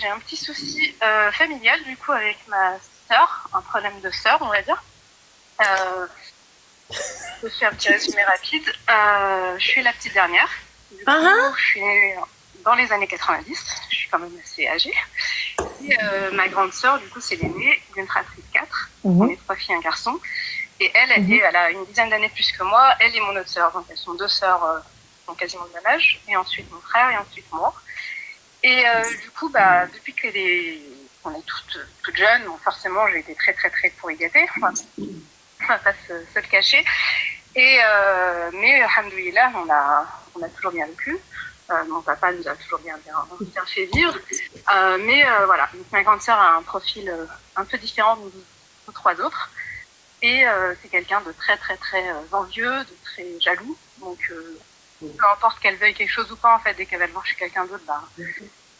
J'ai un petit souci familial du coup avec ma sœur, un problème de sœur on va dire. Je fais un petit résumé rapide. Je suis la petite dernière. Du coup, je suis née dans les années 90. Je suis quand même assez âgée. Et ma grande sœur, du coup, c'est l'aînée d'une fratrie de 4. On est 3 filles et un garçon. Et elle a une dizaine d'années plus que moi. Elle et mon autre sœur. Donc elles sont 2 sœurs qui ont quasiment le même âge. Et ensuite mon frère et ensuite moi. Et du coup, depuis qu'on est toutes jeunes, bon, forcément, j'ai été très pourri gâtée. On va pas se le cacher. Et mais alhamdoulilah, on a toujours bien vécu. Mon papa nous a toujours bien fait vivre. Mais voilà, donc, ma grande sœur a un profil un peu différent de nous 3 autres. Et c'est quelqu'un de très envieux, de très jaloux. Donc peu importe qu'elle veuille quelque chose ou pas, en fait, dès qu'elle va le voir chez quelqu'un d'autre,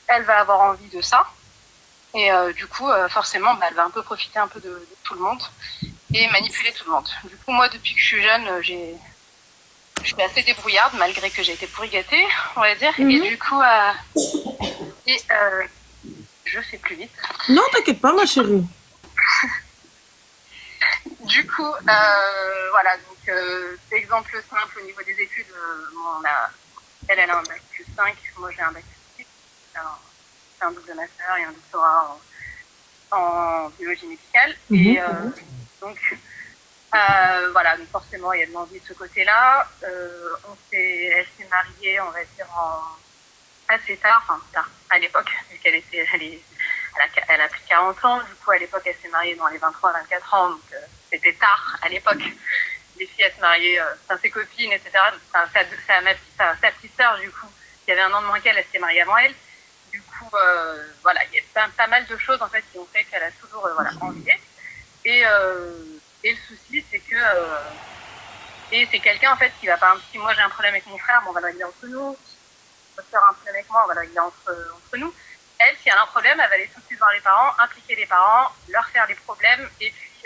elle va avoir envie de ça. Et du coup, forcément, elle va un peu profiter un peu de tout le monde et manipuler tout le monde. Du coup, moi, depuis que je suis jeune, je suis assez débrouillarde, malgré que j'ai été pourri gâtée, on va dire. Et du coup, je fais plus vite. Non, t'inquiète pas, ma chérie. Du coup, voilà, donc exemple simple au niveau des études, elle a un bac plus 5, moi j'ai un bac plus 6, c'est un double master et un doctorat en biologie médicale. Et donc, voilà, donc forcément il y a de l'envie de ce côté-là. Elle s'est mariée, on va dire, assez tard, enfin tard, à l'époque, vu qu'elle elle a plus de 40 ans, du coup à l'époque elle s'est mariée dans les 23-24 ans, donc c'était tard à l'époque. Les filles elles se mariaient, ses copines, etc. Donc, sa petite sœur du coup, qui avait 1 an de moins qu'elle, elle s'est mariée avant elle. Du coup, voilà, il y a pas mal de choses en fait qui ont fait qu'elle a toujours envié. Et le souci c'est que c'est quelqu'un en fait qui va pas. Si moi j'ai un problème avec mon frère, bon, on va le régler entre nous. Si ma sœur a un problème avec moi, on va le régler entre nous. Elle, si elle a un problème, elle va aller tout de suite voir les parents, impliquer les parents, leur faire les problèmes, et puis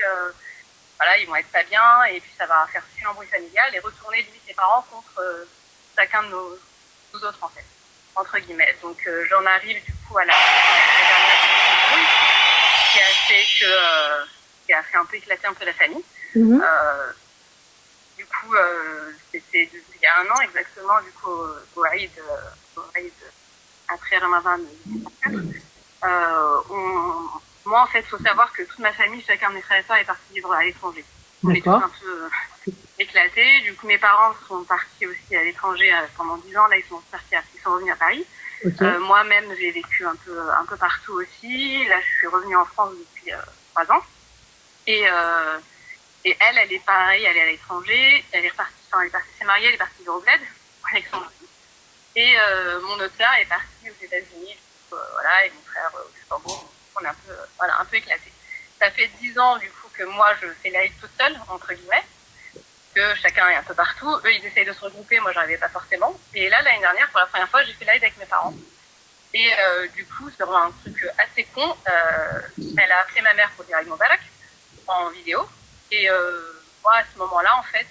voilà, ils vont être pas bien, et puis ça va faire une embrouille familiale et retourner limite les parents contre chacun de nous autres en fait, entre guillemets. Donc j'en arrive du coup à la dernière embrouille qui a fait un peu éclater un peu la famille. Du coup, c'était il y a 1 an exactement, du coup au Aïd après Ramadan 2024, moi en fait il faut savoir que toute ma famille, chacun de mes frères et sœurs est parti vivre à l'étranger. On est tous un peu éclatés. Du coup mes parents sont partis aussi à l'étranger pendant 10 ans. Là ils sont revenus à Paris. Moi-même j'ai vécu un peu partout aussi. Là je suis revenue en France depuis 3 ans. Et elle est pareil, elle est à l'étranger. Elle est s'est mariée, elle est partie vivre au bled, Alexandre. Et mon autre sœur est partie aux États-Unis, voilà, et mon frère au Luxembourg. On est un peu éclatés. Ça fait 10 ans du coup que moi je fais l'Aïd toute seule, entre guillemets, que chacun est un peu partout. Eux ils essayent de se regrouper, moi j'arrivais pas forcément. Et là l'année dernière, pour la première fois, j'ai fait l'Aïd avec mes parents. Et du coup, c'est vraiment un truc assez con. Elle a appelé ma mère pour dire Eid Mubarak en vidéo. Et moi à ce moment-là, en fait,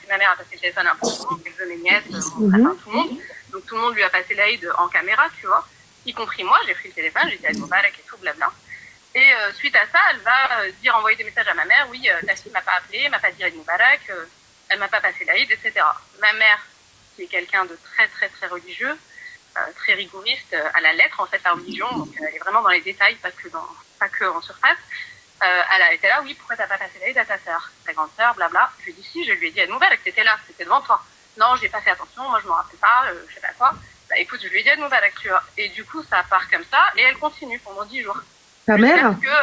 ma mère a passé le téléphone un peu tout le monde, mes nièces, tout le monde. Donc tout le monde lui a passé l'Aïd en caméra, tu vois, y compris moi. J'ai pris le téléphone, j'ai dit Eid Mubarak et tout, blabla. Et suite à ça, elle va envoyer des messages à ma mère. Oui, ta fille m'a pas appelé, m'a pas dit Eid Mubarak, elle m'a pas passé l'Aïd, etc. Ma mère, qui est quelqu'un de très religieux, très rigoriste à la lettre en fait, la religion, donc elle est vraiment dans les détails, pas que en surface. Elle a été là, oui, pourquoi t'as pas passé l'Aïd à ta sœur, ta grande sœur, blabla. Je lui ai dit si, je lui ai dit Eid Mubarak, t'étais là, c'était devant toi. Non, j'ai pas fait attention, moi je m'en rappelle pas, je sais pas quoi. Bah écoute, je lui ai dit Eid Mubarak, tu vois. Et du coup, ça part comme ça, et elle continue pendant 10 jours. Ta mère? Parce que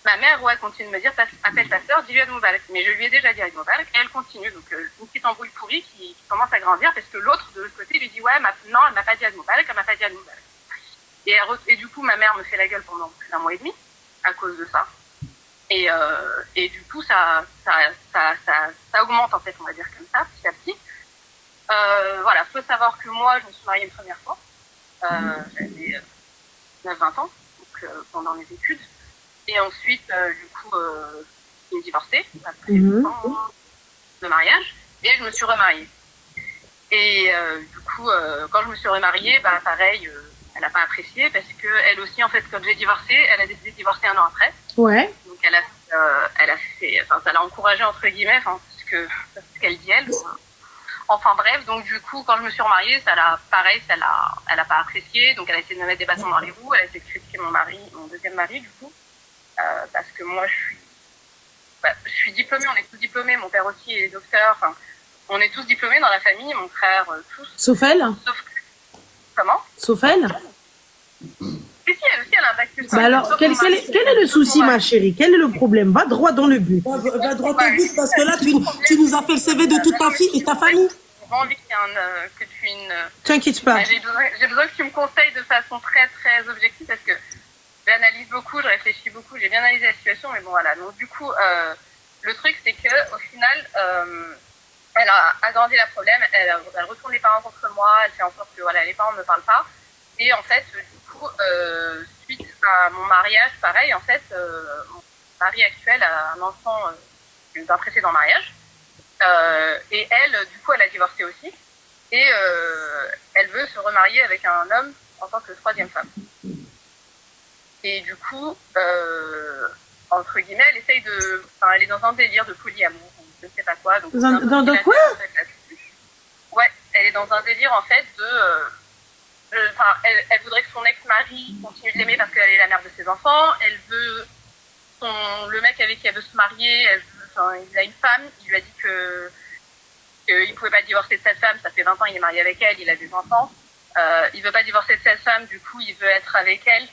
ma mère, continue de me dire, appelle ta sœur, dis-lui Eid Mubarak. Mais je lui ai déjà dit Eid Mubarak, et elle continue. Donc une petite embrouille pourrie qui commence à grandir, parce que l'autre, de l'autre côté, lui dit, ouais, non, elle m'a pas dit Eid Mubarak, elle m'a pas dit Eid Mubarak. Et du coup, ma mère me fait la gueule pendant plus d'1 mois et demi, à cause de ça. Et du coup, ça augmente, en fait, on va dire comme ça, petit à petit. Voilà, faut savoir que moi, je me suis mariée une première fois. J'avais 19-20 ans, donc pendant mes études. Et ensuite, du coup, je me suis divorcée après 2 ans de mariage. Et je me suis remariée. Et du coup, quand je me suis remariée, pareil, elle a pas apprécié parce que elle aussi, en fait, quand j'ai divorcé, elle a décidé de divorcer 1 an après. Ouais. Donc elle a fait, enfin, ça l'a encouragée entre guillemets, enfin, ce qu'elle dit elle. Enfin bref, donc du coup, quand je me suis remariée, elle a pas apprécié, donc elle a essayé de me mettre des bâtons dans les roues, elle a essayé de critiquer mon deuxième mari, du coup, parce que moi, je suis diplômée, on est tous diplômés, mon père aussi est docteur, enfin, on est tous diplômés dans la famille, mon frère, tous. Sauf elle? Comment? Sauf elle? Si, elle aussi, elle a un bac plus. Bah alors, quel est le souci, ma chérie? Quel est le problème? Va droit dans le but. Va droit au but, parce que là, tu nous as fait le CV de toute ta fille et ta famille. J'ai envie que tu T'inquiète pas. J'ai besoin que tu me conseilles de façon très, très objective parce que j'analyse beaucoup, je réfléchis beaucoup, j'ai bien analysé la situation, mais bon, voilà. Donc, du coup, le truc, c'est que au final, elle a agrandi le problème, elle retourne les parents contre moi, elle fait en sorte que voilà, les parents ne me parlent pas. Et en fait, du coup, suite à mon mariage, pareil, en fait, mon mari actuel a un enfant d'un précédent mariage. Et elle, du coup, elle a divorcé aussi. Et elle veut se remarier avec un homme en tant que troisième femme. Et du coup, entre guillemets, elle essaye elle est dans un délire de polyamour, je ne sais pas quoi. Donc, dans quoi? Ouais, elle est dans un délire, en fait, elle voudrait que son ex-mari continue de l'aimer parce qu'elle est la mère de ses enfants. Elle veut le mec avec qui elle veut se marier. Il a une femme. Il lui a dit qu'il pouvait pas divorcer de cette femme. Ça fait 20 ans, il est marié avec elle. Il a des enfants. Il veut pas divorcer de cette femme. Du coup, il veut être avec elle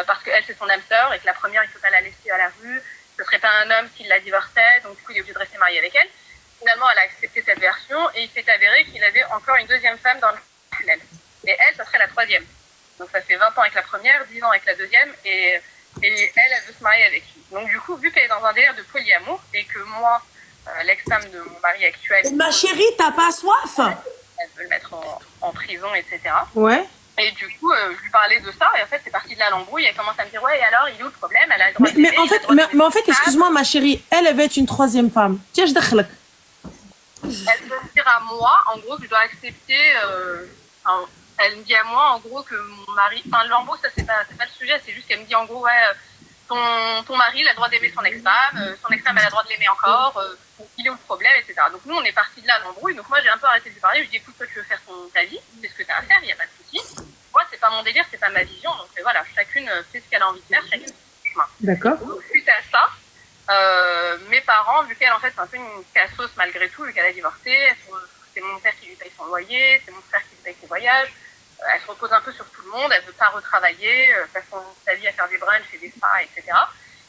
parce qu'elle c'est son âme sœur et que la première, il faut pas la laisser à la rue. Ce serait pas un homme s'il la divorçait. Donc du coup, il est obligé de rester marié avec elle. Finalement, elle a accepté cette version et il s'est avéré qu'il avait encore une deuxième femme dans le tunnel. Et elle, ça serait la troisième. Donc ça fait 20 ans avec la première, 10 ans avec la deuxième, et elle veut se marier avec lui. Donc du coup, vu qu'elle est dans un délire de polyamour, et que moi, l'ex-femme de mon mari actuel... Ma chérie, t'as pas soif? Elle veut le mettre en prison, etc. Ouais. Et du coup, je lui parlais de ça, et en fait, c'est parti de là l'embrouille, elle commence à me dire, ouais, et alors, il est où le problème? Elle a le droit mais en fait, excuse-moi, ma chérie, elle va être une troisième femme. Tiens, je t'achète. Elle peut me dire à moi, en gros, que je dois accepter... elle me dit à moi, en gros, que mon mari... Enfin, l'embauche, ça, c'est pas le sujet. C'est juste qu'elle me dit, en gros, ouais, ton mari, il a le droit d'aimer son ex-femme. Son ex-femme, elle a le droit de l'aimer encore. Il est où le problème, etc. Donc, nous, on est partis de là, l'embrouille. Donc, moi, j'ai un peu arrêté de lui parler. Je lui dis, écoute, toi, tu veux faire ta vie. C'est ce que tu as à faire. Il n'y a pas de souci. Moi, c'est pas mon délire, c'est pas ma vision. Donc, voilà, chacune fait ce qu'elle a envie de faire. Chacune fait son chemin. D'accord. Donc, suite à ça, mes parents, vu qu'elle, en fait, c'est un peu une cassos malgré tout, vu qu'elle a divorcé, c'est mon père qui lui paye son loyer, c'est mon frère qui lui paye ses voyages. Elle se repose un peu sur tout le monde, elle ne veut pas retravailler, passe sa vie à faire des brunchs et des spas, etc.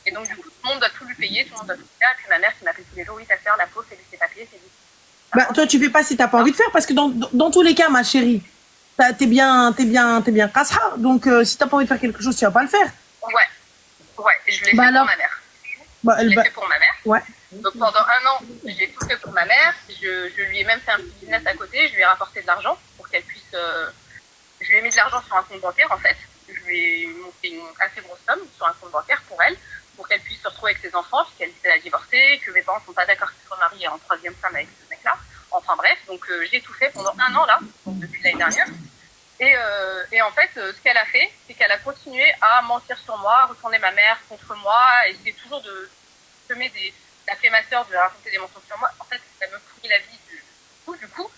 Et donc, du coup, tout le monde doit tout lui payer, tout le monde doit tout faire. Et puis ma mère qui m'appelle tous les jours, oui, ta sœur, la pauvre, c'est lui ses papiers, c'est lui. Bah, toi, tu fais pas si t'as pas envie de faire, parce que dans tous les cas, ma chérie, t'es bien kasra, donc si t'as pas envie de faire quelque chose, tu vas pas le faire. Ouais, je l'ai fait pour ma mère. Je l'ai fait pour ma mère. Ouais. Donc pendant 1 an, j'ai tout fait pour ma mère. Je lui ai même fait un petit business à côté. Je lui ai rapporté de l'argent pour qu'elle puisse. Je lui ai mis de l'argent sur un compte bancaire en fait. Je lui ai monté une assez grosse somme sur un compte bancaire pour elle, pour qu'elle puisse se retrouver avec ses enfants, puisqu'elle était à divorcer, que mes parents sont pas d'accord qu'elle soit mariée en troisième femme avec ce mec-là. Enfin bref, donc j'ai tout fait pendant 1 an là, donc depuis l'année dernière. Et en fait, ce qu'elle a fait, c'est qu'elle a continué à mentir sur moi, retourner ma mère contre moi, et c'est toujours de semer la fait ma sœur de raconter des mensonges sur moi. En fait, ça me pourrit la vie du coup.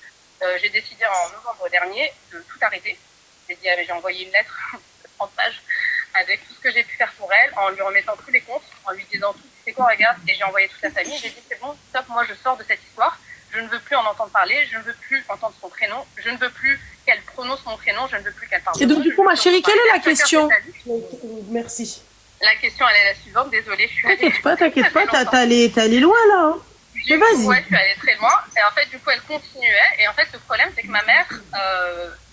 J'ai décidé en novembre dernier de tout arrêter. J'ai envoyé une lettre de 30 pages avec tout ce que j'ai pu faire pour elle, en lui remettant tous les comptes, en lui disant tout, c'est quoi, regarde, et j'ai envoyé toute sa famille. J'ai dit, c'est bon, stop, moi je sors de cette histoire. Je ne veux plus en entendre parler, je ne veux plus entendre son prénom, je ne veux plus qu'elle prononce mon prénom, je ne veux plus qu'elle parle. Et donc, du coup, ma chérie, quelle est la question? Merci. La question, elle est la suivante, désolée, je suis allée... T'inquiète pas, t'es allée loin, là. Hein. Mais vas-y. Ouais, je suis allée très loin. Et en fait, du coup, elle continuait. Et en fait, le problème, c'est que ma mère,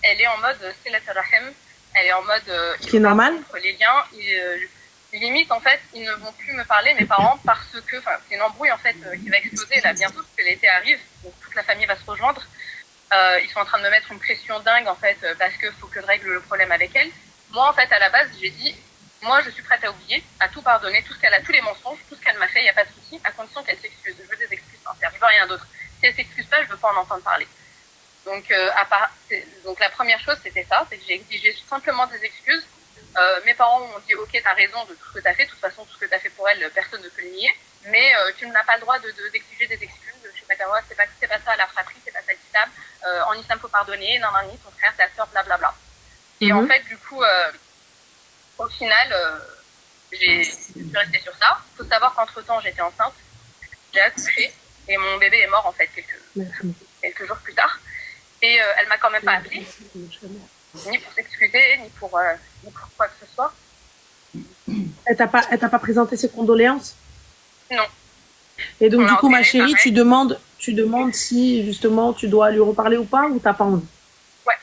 elle est en mode Silat Rahim. Elle est en mode... Ce qui est normal. Les liens, limite, en fait, ils ne vont plus me parler, mes parents, parce que... Enfin, c'est une embrouille, en fait, qui va exploser, là, bientôt, parce que l'été arrive. Donc, toute la famille va se rejoindre. Ils sont en train de me mettre une pression dingue, en fait, parce qu'il faut que je règle le problème avec elle. Moi, en fait, à la base, j'ai dit... Moi, je suis prête à oublier, à tout pardonner, tout ce qu'elle a, tous les mensonges, tout ce qu'elle m'a fait, il n'y a pas de souci, à condition qu'elle s'excuse. Je veux des excuses sincères, je veux rien d'autre. Si elle s'excuse pas, je veux pas en entendre parler. Donc la première chose, c'était ça, c'est que j'ai exigé simplement des excuses. Mes parents m'ont dit, ok, t'as raison de tout ce que t'as fait. De toute façon, tout ce que t'as fait pour elle, personne ne peut le nier. Mais tu n'as pas le droit d'exiger des excuses. Je sais pas quoi, c'est pas ça la fratrie, c'est pas ça l'islam. En islam, faut pardonner. Non, ton frère, ta sœur, blablabla. Et en fait, du coup, au final, je suis restée sur ça. Il faut savoir qu'entre-temps, j'étais enceinte. J'ai accouché. Et mon bébé est mort, en fait, quelques jours plus tard. Et elle m'a quand même pas appelée. Ni pour s'excuser, ni pour quoi que ce soit. Elle t'a pas présenté ses condoléances? Non. Et donc, du coup, ma chérie, pareil. tu demandes si, justement, tu dois lui reparler ou pas, ou t'as pas envie? Ouais.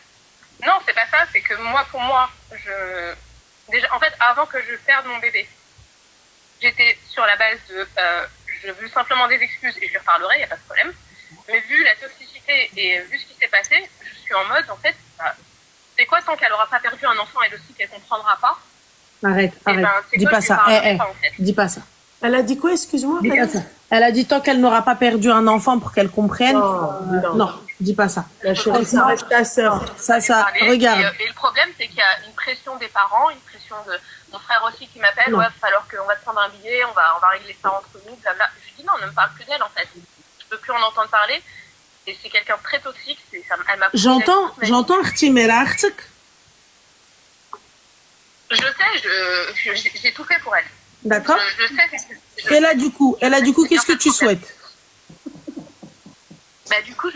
Non, c'est pas ça, c'est que pour moi, déjà, en fait, avant que je perde mon bébé, j'étais sur la base de, je veux simplement des excuses et je lui reparlerai, il n'y a pas de problème. Mais vu la toxicité et vu ce qui s'est passé, je suis en mode, en fait, c'est quoi tant qu'elle aura pas perdu un enfant elle aussi qu'elle comprendra pas? Arrête. Dis pas ça. Dis pas ça. Elle a dit quoi, excuse-moi? Elle a dit tant qu'elle n'aura pas perdu un enfant pour qu'elle comprenne. Non, dis pas ça. La chérie, ça reste ta sœur. Ça, regarde. Et le problème, c'est qu'il y a une pression des parents, une pression de mon frère aussi qui m'appelle. Ouais, alors qu'on va te prendre un billet, on va régler ça entre nous, blabla. Je lui dis non, ne me parle plus d'elle en fait. Je peux plus en entendre parler. Et c'est quelqu'un de très toxique. Elle m'a J'entends Artimerartek. Je sais, j'ai tout fait pour elle. D'accord. Je sais. Et là, du coup, qu'est-ce que tu souhaites? Bah, du coup,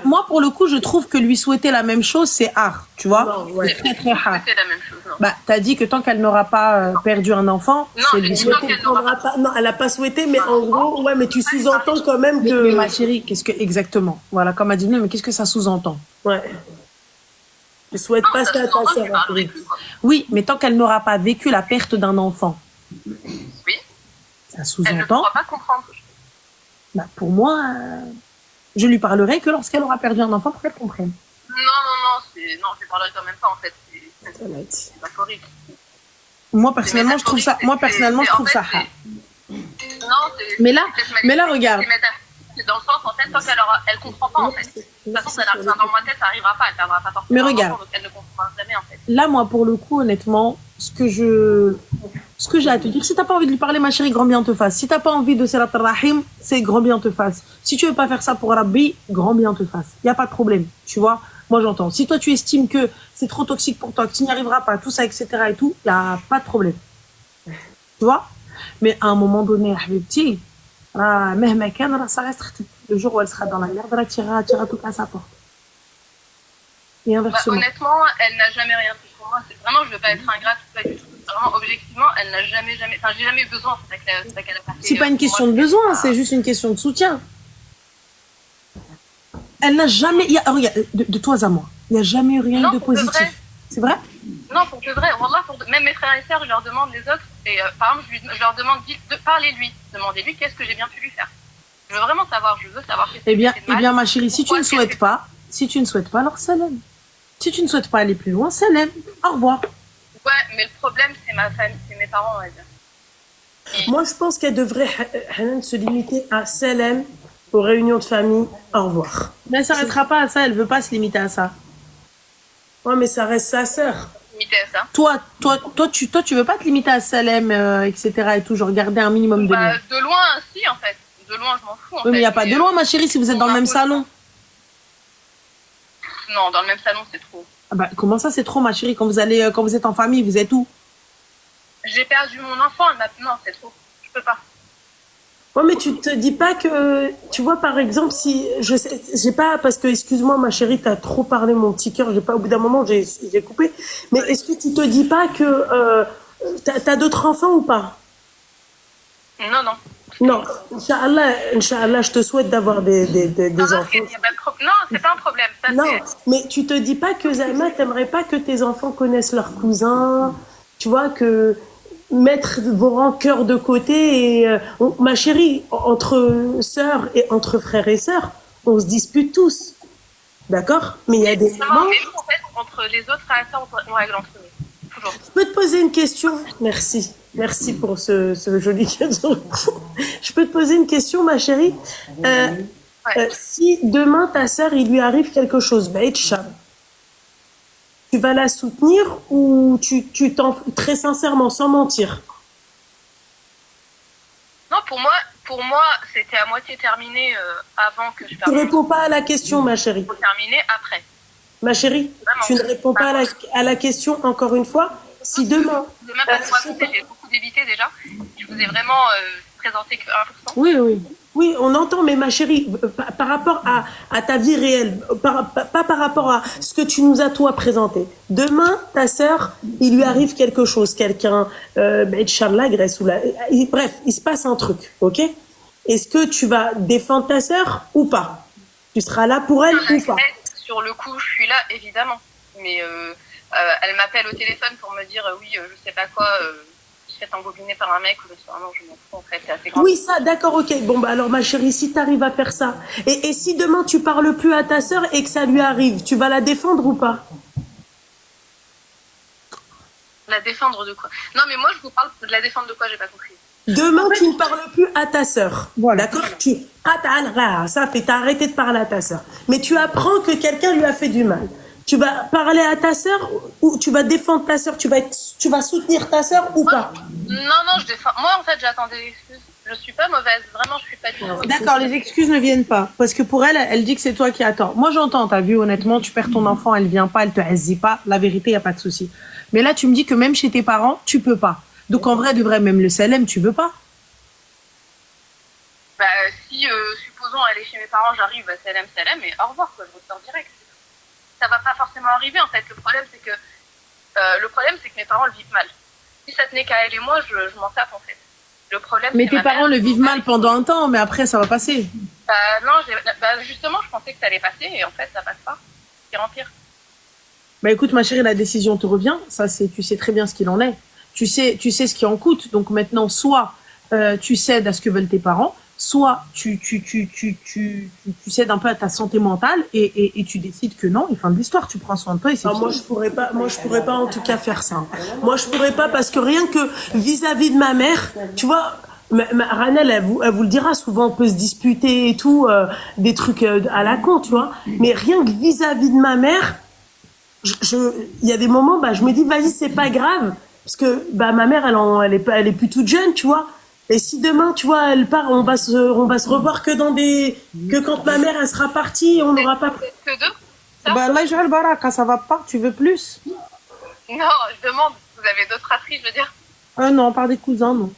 moi, pour le coup, je trouve que lui souhaiter la même chose, c'est hard, tu vois. Non, ouais. C'est très hard. C'est la même chose, non. Bah, t'as dit que tant qu'elle n'aura pas perdu un enfant, Non, c'est j'ai lui dit souhaiter. Non, elle a pas souhaité, mais en gros, ouais, mais tu sous-entends quand même que. Mais ma chérie, exactement. Voilà, comme a dit, mais qu'est-ce que ça sous-entend? Ouais. Je souhaite pas ça à ta sœur. Oui, mais tant qu'elle n'aura pas vécu la perte d'un enfant. Oui. Ça Elle ne sous-entend. pourra pas comprendre. Bah, pour moi, je lui parlerai que lorsqu'elle aura perdu un enfant pour qu'elle comprenne. Non, je parlerai quand même pas en fait. C'est métaphorique. Moi personnellement, je trouve ça. Hard. Mais là, regarde. C'est dans le sens en fait, tant qu'elle comprend pas en fait. De toute façon, dans ma tête, ça arrivera pas. Elle perdra pas forcément. Mais regarde. Donc elle ne comprendra jamais en fait. Là, moi, pour le coup, honnêtement, ce que j'ai à te dire, si t'as pas envie de lui parler, ma chérie, grand bien te fasse. Si t'as pas envie de Salat Rahim, c'est grand bien te fasse. Si tu veux pas faire ça pour Rabbi, grand bien te fasse. Y a pas de problème, tu vois. Moi, j'entends. Si toi, tu estimes que c'est trop toxique pour toi, que tu n'y arriveras pas, tout ça, etc. et tout, y a pas de problème. Tu vois. Mais à un moment donné, Habibti, ça reste le jour où elle sera dans la merde, elle tirera tout à sa porte. Et inversement. Honnêtement, elle n'a jamais rien fait pour moi. Vraiment, je veux pas être ingrate, pas du tout. Vraiment, objectivement, elle n'a jamais. Enfin, j'ai jamais eu besoin. C'est pas une question de besoin, c'est juste une question de soutien. Elle n'a jamais. Regarde, de toi à moi, il n'y a jamais eu rien de positif. C'est vrai? Non, pour de vrai. Wallah, même mes frères et sœurs, je leur demande les autres. Et par exemple, je leur demande de parler-lui. Demandez-lui qu'est-ce que j'ai bien pu lui faire. Je veux vraiment savoir. Je veux savoir qu'est-ce que j'ai fait de mal. Eh bien, ma chérie, si tu ne souhaites pas, alors salam. Si tu ne souhaites pas aller plus loin, salam. Au revoir. Ouais, mais le problème, c'est ma famille, c'est mes parents, on va dire. Moi, je pense qu'elle devrait se limiter à salam aux réunions de famille. Au revoir. Mais elle ne s'arrêtera pas à ça, elle ne veut pas se limiter à ça. Ouais, mais ça reste sa sœur. Limiter à ça. Toi, tu veux pas te limiter à salam, etc. et tout, genre garder un minimum de lien. De loin, si, en fait. De loin, je m'en fous, en fait. Mais il n'y a pas de loin, ma chérie, si vous êtes dans le même salon. Non, dans le même salon, c'est trop. Ah bah, comment ça, c'est trop, ma chérie, quand vous êtes en famille, vous êtes où? J'ai perdu mon enfant, maintenant, c'est trop. Je peux pas. Ouais, mais tu te dis pas que, tu vois, par exemple, si, j'ai pas, parce que, excuse-moi, ma chérie, t'as trop parlé, mon petit cœur, j'ai pas, au bout d'un moment, j'ai coupé. Mais est-ce que tu te dis pas que, t'as d'autres enfants ou pas? Non. Non. Inch'Allah, je te souhaite d'avoir des enfants. Non, c'est pas un problème. Ça, non, mais tu te dis pas que, Zalma, t'aimerais pas que tes enfants connaissent leurs cousins, tu vois, que, mettre vos rancœurs de côté et ma chérie, entre sœurs et entre frères et sœurs, on se dispute tous, d'accord? Mais il y a des moments. Mais nous, en fait, entre les autres frères et sœurs, on règle entre nous. Toujours. Je peux te poser une question? Merci pour ce joli cadeau. Je peux te poser une question, ma chérie? Ouais. Si demain ta sœur, il lui arrive quelque chose, Baïd Cham, tu vas la soutenir ou tu t'en très sincèrement, sans mentir? Non, pour moi, c'était à moitié terminé avant que je Tu ne réponds pas à la question, ma chérie. Faut terminer après. Ma chérie, Vraiment. tu ne réponds pas à la question encore une fois. Si demain. Je ne même pas vous raconter, j'ai beaucoup d'évité déjà. Je vous ai vraiment présenté que 1%. Oui, oui. Oui, on entend, mais ma chérie, par rapport à ta vie réelle, pas par rapport à ce que tu nous as toi présenté. Demain, ta sœur, il lui arrive quelque chose, quelqu'un, l'agresse ou bref, il se passe un truc, ok? Est-ce que tu vas défendre ta sœur ou pas? Tu seras là pour elle ou pas? Sur le coup, je suis là, évidemment. Mais elle m'appelle au téléphone pour me dire, oui, je sais pas quoi, je suis fait embobiner par un mec, ou non, je m'en fous, en fait, c'est assez grave. Oui, ça, d'accord, ok. Bon, bah alors, ma chérie, si tu arrives à faire ça, et si demain tu parles plus à ta sœur et que ça lui arrive, tu vas la défendre ou pas? La défendre de quoi? Non, mais moi, je vous parle de la défendre de quoi, j'ai pas compris. Demain, tu ne parles plus à ta sœur. Voilà. D'accord? Ça fait, t'as arrêté de parler à ta sœur. Mais tu apprends que quelqu'un lui a fait du mal. Tu vas parler à ta sœur ou tu vas défendre ta sœur? Tu vas soutenir ta sœur ou pas? Non, je défends. Moi, en fait, j'attendais des excuses. Je suis pas mauvaise. Vraiment, je suis pas du tout. D'accord, les excuses ne viennent pas. Parce que pour elle, elle dit que c'est toi qui as tort. Moi, j'entends, t'as vu, honnêtement, tu perds ton enfant, elle vient pas, elle te hésite pas. La vérité, y a pas de souci. Mais là, tu me dis que même chez tes parents, tu peux pas. Donc, en vrai, de vrai, même le CLM, tu veux pas. Bah, si, supposons, aller chez mes parents, j'arrive, bah, salam, et au revoir, quoi, je ressors direct. Ça va pas forcément arriver, en fait. Le problème, c'est que mes parents le vivent mal. Si ça tenait qu'à elle et moi, je m'en tape, en fait. Le problème, Mais c'est tes ma parents mère, le vivent mal pendant un temps, mais après, ça va passer. Bah, non, justement, je pensais que ça allait passer, et en fait, ça passe pas. Pire en pire. Bah écoute, ma chérie, la décision te revient. Ça, tu sais très bien ce qu'il en est. Tu sais ce qui en coûte. Donc maintenant, soit tu cèdes à ce que veulent tes parents, soit tu cèdes un peu à ta santé mentale et tu décides que non, et fin de l'histoire, tu prends soin de toi et c'est Ah, moi je pourrais pas en tout cas faire ça. Moi je pourrais pas parce que rien que vis-à-vis de ma mère, tu vois, Ranel elle vous le dira, souvent on peut se disputer et tout, des trucs à la con, tu vois, mais rien que vis-à-vis de ma mère, il y a des moments, bah je me dis vas-y c'est pas grave parce que bah ma mère elle est plus toute jeune, tu vois. Et si demain, tu vois, elle part, on va se revoir que quand ma mère, elle sera partie, on n'aura pas. Que deux? bah là, je le baraka, ça va pas, tu veux plus? Non, je demande, vous avez d'autres fratries, je veux dire. Non, par des cousins, non.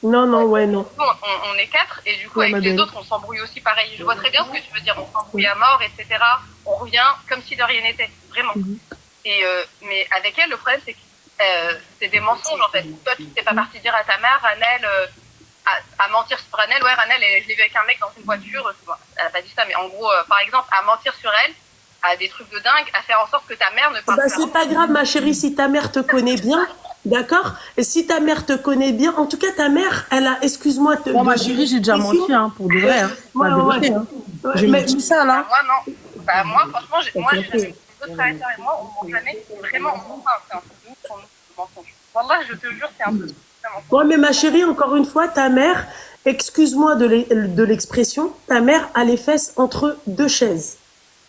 Non, ouais, non. Bon, on est 4, et du coup, Ouais, avec les autres, on s'embrouille aussi pareil. Je vois très bien ce que tu veux dire, on s'embrouille à mort, etc. On revient comme si de rien n'était, vraiment. Et, mais avec elle, le problème, c'est que c'est des mensonges, en fait. Toi, tu t'es pas parti dire à ta mère, Ranel, à mentir sur Ranel, ouais, Ranel, je l'ai vu avec un mec dans une voiture, elle a pas dit ça, mais en gros, par exemple, à mentir sur elle, à des trucs de dingue, à faire en sorte que ta mère ne parle bah, pas. c'est pas grave, ma chérie, si ta mère te connaît bien, d'accord? Et si ta mère te connaît bien, en tout cas, ta mère, elle a, excuse-moi. Bon, ma chérie, j'ai déjà menti, hein, pour de vrai, hein. Ouais, vérité, hein. J'ai dit ça, là. Moi, non. Bah, moi, franchement, j'ai jamais d'autres frères et sœurs et moi, on ment jamais, vraiment, on ment pas, c'est un truc de ouf pour nous, le mensonge. Wallah, je te jure, c'est un peu. Ouais, mais ma chérie, encore une fois, ta mère, excuse-moi de l'expression, ta mère a les fesses entre deux chaises.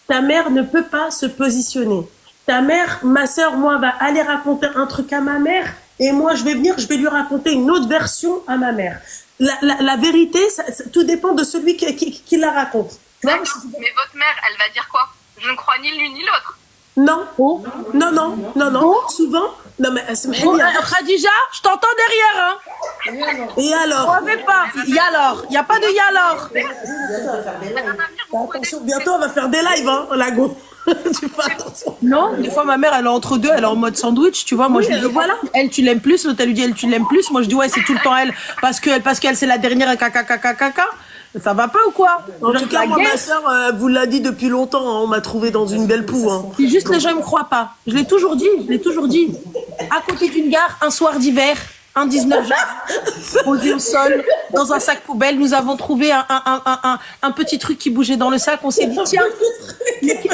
Ta mère ne peut pas se positionner. Ta mère, ma sœur, moi, va aller raconter un truc à ma mère et moi, je vais lui raconter une autre version à ma mère. La vérité, tout dépend de celui qui la raconte. Mais votre mère, elle va dire quoi? Je ne crois ni l'une ni l'autre. Non, non. Souvent, non mais Khadija, je t'entends derrière, hein. Et alors? Pas. Yalor, il y a pas de yalor. Attention, bientôt on va faire des lives, hein, la go. Tu fais attention. Non, des fois ma mère elle est entre deux, elle est en mode sandwich, tu vois. Moi je dis voilà. Elle tu l'aimes plus, l'autre elle lui dit elle tu l'aimes plus. Moi je dis ouais c'est tout le temps elle parce qu'elle c'est la dernière caca. Ça va pas ou quoi? En tout cas, moi, ma sœur vous l'a dit depuis longtemps, hein, on m'a trouvé dans une belle poue. Hein. C'est juste les gens me croient pas. Je l'ai toujours dit. À côté d'une gare, un soir d'hiver, un 19 juin, posé au sol, dans un sac poubelle, nous avons trouvé un petit truc qui bougeait dans le sac. On s'est dit tiens,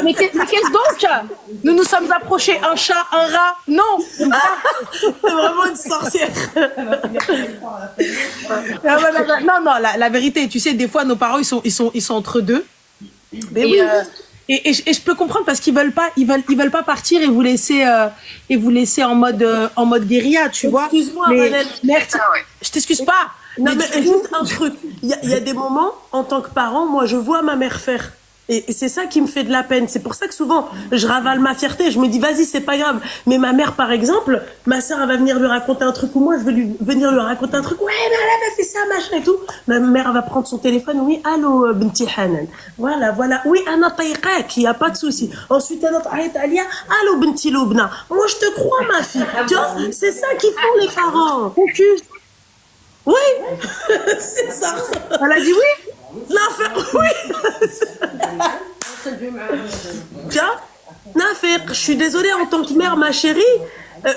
mais qu'est-ce donc? Nous nous sommes approchés, un chat, un rat. Non. C'est vraiment une sorcière. Non, la vérité, tu sais, des fois nos parents ils sont entre deux. Mais Et, oui. et je peux comprendre parce qu'ils veulent pas, ils veulent pas partir et vous laisser en mode guérilla, tu vois. Excuse-moi, Mais Manel. merde, Ça, ouais. je t'excuse pas. Non, Mais mais juste un truc. Il y a des moments, en tant que parent, moi, je vois ma mère faire. Et c'est ça qui me fait de la peine. C'est pour ça que souvent, je ravale ma fierté. Je me dis, vas-y, c'est pas grave. Mais ma mère, par exemple, ma sœur, elle va venir lui raconter un truc ou moi, je vais venir lui raconter un truc. Ouais, mais elle a fait ça, machin et tout. Ma mère, elle va prendre son téléphone. Oui, allô, Binti Hanan. Voilà. Oui, Anna Taïqak, il n'y a pas de souci. Ensuite, elle autre, Alia, allô, Binti Loubna. Moi, je te crois, ma fille. Tu vois, c'est ça qu'ils font, les parents. focus. Oui, c'est ça. Elle a dit oui. Oui. Tiens, Nafiq, je suis désolée en tant que mère, ma chérie.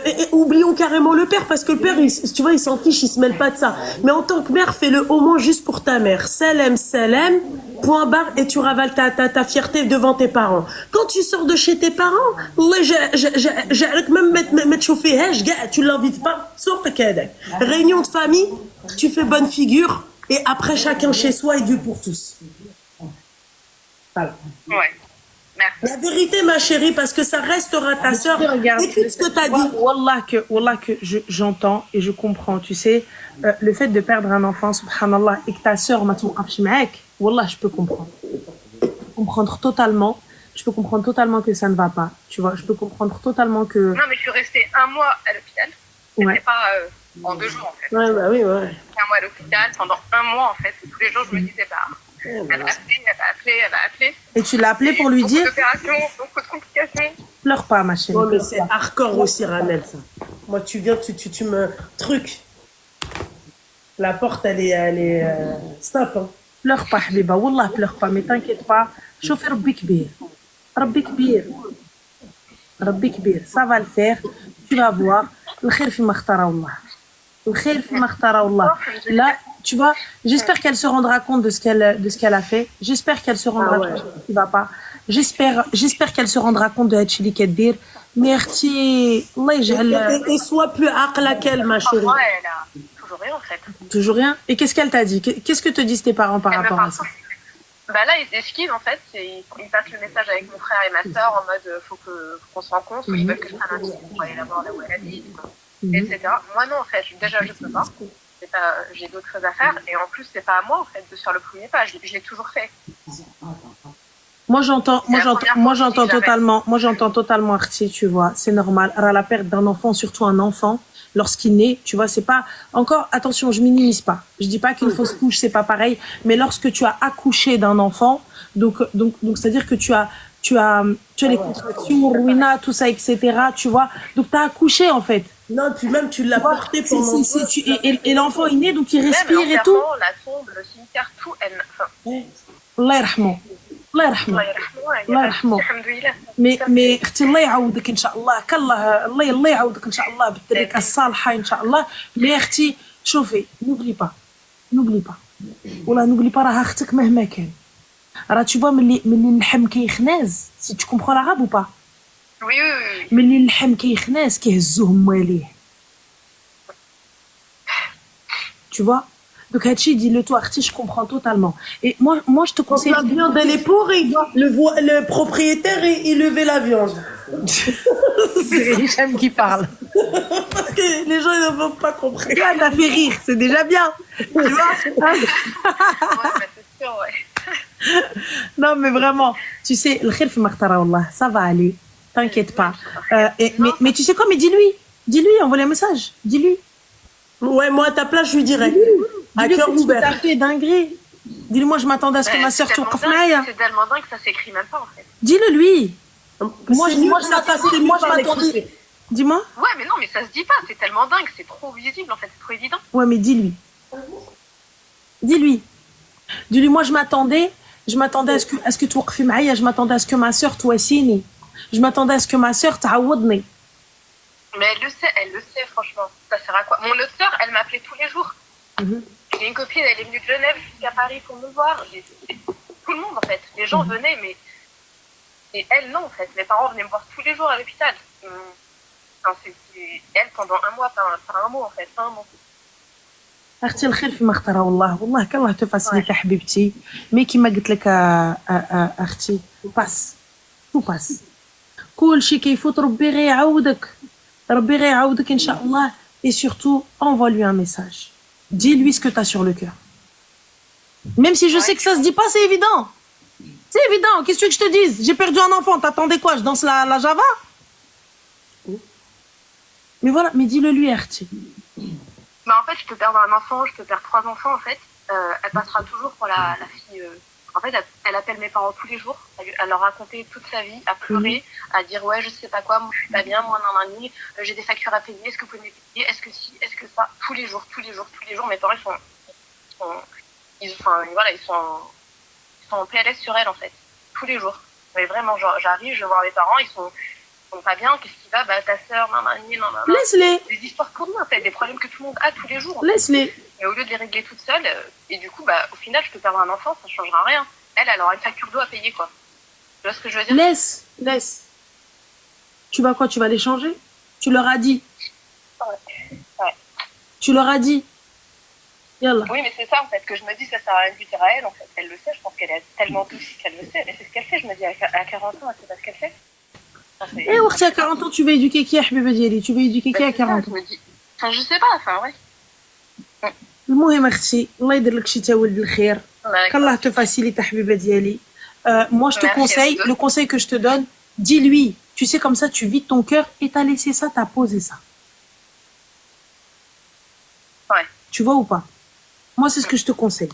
Et oublions carrément le père parce que le père, tu vois, il s'en fiche, il se mêle pas de ça. Mais en tant que mère, fais-le au moins juste pour ta mère. Salam, salam, point barre, et tu ravales ta fierté devant tes parents. Quand tu sors de chez tes parents, même tu l'invites pas, sors ta cadec. Réunion de famille, tu fais bonne figure, et après chacun chez soi et Dieu pour tous. Voilà. Ouais. Merci. La vérité, ma chérie, parce que ça restera ta sœur. Écoute ce que t'as dit. Wallah que j'entends et je comprends, tu sais, le fait de perdre un enfant, subhanallah, et que ta sœur m'a tout mec, wallah, je peux comprendre. Je peux comprendre totalement que ça ne va pas, tu vois, je peux comprendre totalement que... Non, mais je suis restée un mois à l'hôpital. Ouais. C'était pas en 2 jours, en fait. Ouais, bah oui, ouais. Un mois à l'hôpital, pendant un mois, en fait. Tous les jours, je me disais, elle va appeler. Et tu l'as appelé pour lui beaucoup dire, d'opérations, beaucoup de complications. pleure pas, ma chérie. Ouais, mais c'est hardcore aussi, Ramel, ça. Moi, tu viens, tu me... Truc. La porte, elle est stop, hein. Pleure pas, Habiba, wallah, pleure pas, mais t'inquiète pas, chauffe Rabbi Kbir. Rabbi Kbir. Rabbi Kbir, ça va le faire, tu vas voir. Le khair fi ma khtara Allah. Le khair fi ma khtara Allah. Là, tu vois, j'espère qu'elle se rendra compte de ce qu'elle a fait. J'espère qu'elle se rendra compte de ce qui va pas. J'espère qu'elle se rendra compte de Hatchili Kedir. Merci. Allah yaj'al. Et sois plus aqla qu'elle, ma chérie. Moi, elle a toujours rien, en fait. Toujours rien. Et qu'est-ce qu'elle t'a dit? Qu'est-ce que te disent tes parents par Elle me rapport à parle ça? pas. Bah là, ils esquivent, en fait. Ils passent le message avec mon frère et ma sœur en mode faut qu'on se rencontre, ils veulent que je prenne un billet pour aller la voir là où elle habite, etc. Moi, non, en fait, déjà, je peux pas. J'ai d'autres choses à faire. Et en plus, c'est pas à moi, en fait, de faire le premier pas. Je l'ai toujours fait. Moi j'entends totalement Artie, tu vois, c'est normal. À la perte d'un enfant, surtout un enfant, lorsqu'il naît, tu vois, c'est pas encore, attention, je minimise pas. Je dis pas qu'une fausse couche c'est pas pareil, mais lorsque tu as accouché d'un enfant, donc c'est-à-dire que tu as les contractions, ruina, tout ça, etc. Tu vois, donc t'as accouché en fait. Non, puis même tu l'as porté pendant. Et l'enfant il naît, donc il respire même et tout. La tombe, le cimetière, tout, Allah yarhamou. الله يرحمه الله يرحمه مي اختي الله يعوضك ان شاء الله كالله الله يعوضك ان شاء الله بالطريقه الصالحه ان شاء الله مي اختي شوفي نوبلي با ولا نوبلي با راه اختك مهما كان راه تشوفوا ملي اللحم كيخناز سي tu comprends l'arabe ou pas oui ملي اللحم كيخناز كيهزوه مواليه tu vois. Donc Hachi, dis-le toi, Arti, je comprends totalement. Et moi je te conseille... Quand la viande, elle est pourrie, le propriétaire, il levait la viande. C'est Hicham qui parle. Parce que les gens, ils ne vont pas comprendre. Là, t'as fait rire, c'est déjà bien. Tu vois ouais, c'est sûr, ouais. Non, mais vraiment, tu sais, le khir fi makhtara wallah, ça va aller. T'inquiète pas. Mais tu sais quoi, mais dis-lui, envoie un message. Dis-lui. Ouais, moi, à ta place, je lui dirais. À cœur ouvert. T'as fait dinguerie. Dis-lui, moi, je m'attendais à ce que ma sœur tourne Kofnaïa. C'est tellement dingue que ça s'écrit même pas, en fait. Dis-le lui. Moi, je m'attendais. Dis-moi. Ouais, mais non, mais ça se dit pas. C'est tellement dingue, c'est trop visible, en fait, c'est trop évident. Ouais, mais dis-lui. Dis-lui, moi, je m'attendais à ce que tu waqfi maïa, je m'attendais à ce que ma sœur t'ouassini. Je m'attendais à ce que ma sœur t'aoudni. Mais elle le sait, franchement. Ça sert à quoi? Mon autre sœur, elle m'appelait tous les jours. J'ai une copine, elle est venue de Genève jusqu'à Paris pour me voir. Tout le monde, en fait. Les gens venaient, mais... Et elle, non, en fait. Mes parents venaient me voir tous les jours à l'hôpital. Enfin, elle, pendant un mois, pas un mot, en fait. Pas un mot. اختي الخير فيما اختاره والله والله كان الله تفاسيليتا حبيبتي مي كيما قلت لك اختي باس تو باس كل شيء كيفوت ربي غيعاودك ربي غيعاودك ان شاء الله et surtout envoie-lui un message dis-lui ce que tu as sur le cœur même si je sais que ça se dit pas c'est évident qu'est-ce que tu veux que je te dise j'ai perdu un enfant t'attendais quoi je danse la java mais voilà mais dis-le lui Arti. Bah, en fait, je peux perdre un enfant, je peux perdre 3 enfants, en fait. Elle passera toujours pour la fille... En fait, elle appelle mes parents tous les jours, à leur raconter toute sa vie, à pleurer, à dire « Ouais, je sais pas quoi, moi je suis pas bien, moi nanani, j'ai des factures à payer, est-ce que vous pouvez me payer, est-ce que si, est-ce que ça ?» Tous les jours. Mes parents, ils sont en PLS sur elle, en fait. Tous les jours. Mais vraiment, genre, j'arrive, je vois mes parents, ils sont pas bien, qu'est-ce qui va, bah ta sœur, nanani. Laisse-les. Des histoires pour nous, en fait, des problèmes que tout le monde a tous les jours. Laisse-les. Mais au lieu de les régler toute seule, et du coup, bah, au final, je peux perdre un enfant, ça changera rien. Elle aura une facture d'eau à payer, quoi. Tu vois ce que je veux dire? Laisse. Tu vas quoi? Tu vas les changer? Tu leur as dit. Ouais. Tu leur as dit. Yallah. Oui, mais c'est ça, en fait, que je me dis, ça sert à rien de lui dire à elle, en fait. Elle le sait, je pense qu'elle est tellement douce qu'elle le sait. Et c'est ce qu'elle fait, je me dis, à 40 ans, elle sait pas ce qu'elle fait. Et ouais, à 40 ans, tu vas éduquer qui, Habiba Diali? Tu vas éduquer qui à 40 ans? Enfin, je sais pas, enfin, ouais. المهم اختي الله يدير لك شي تاولد الخير كالله تفاسيليتا حبيبه ديالي moi je te conseille le conseil que je te donne dis-lui tu sais comme ça tu vides ton cœur et t'as laissé ça t'as posé ça ouais tu vois ou pas moi c'est ce que je te conseille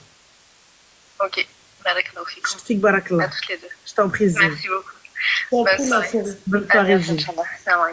ok barakallahu fikum je te fik barakallah à toutes les deux je t'en prie merci beaucoup bonne soirée bonne soirée